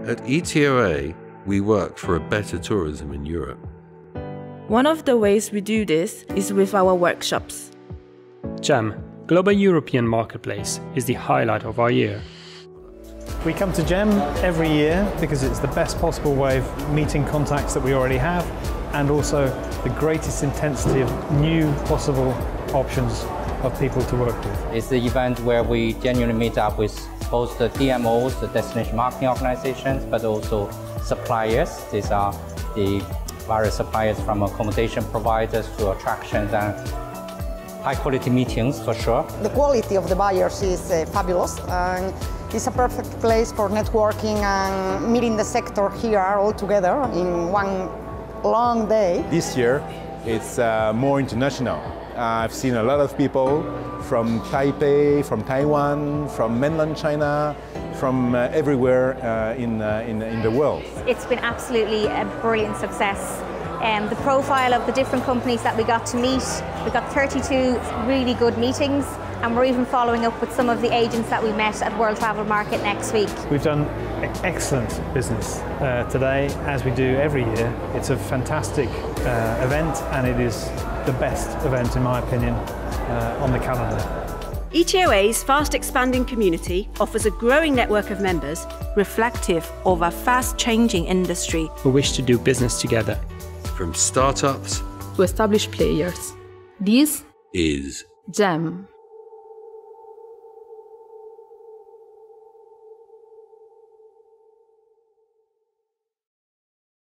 At ETOA, we work for a better tourism in Europe. One of the ways we do this is with our workshops. GEM, Global European Marketplace, is the highlight of our year. We come to GEM every year because it's the best possible way of meeting contacts that we already have, and also the greatest intensity of new possible options of people to work with. It's the event where we genuinely meet up with both the DMOs, the destination marketing organizations, but also suppliers. These are the various suppliers from accommodation providers to attractions and high-quality meetings for sure. The quality of the buyers is fabulous, and it's a perfect place for networking and meeting the sector here all together in one long day. This year it's more international. I've seen a lot of people from Taipei, from Taiwan, from mainland China, from everywhere in the world. It's been absolutely a brilliant success. The profile of the different companies that we got to meet, we got 32 really good meetings, and we're even following up with some of the agents that we met at World Travel Market next week. We've done excellent business today, as we do every year. It's a fantastic event, and it is the best event, in my opinion, on the calendar. ETOA's fast-expanding community offers a growing network of members reflective of a fast-changing industry who wish to do business together. From startups to established players. This is GEM.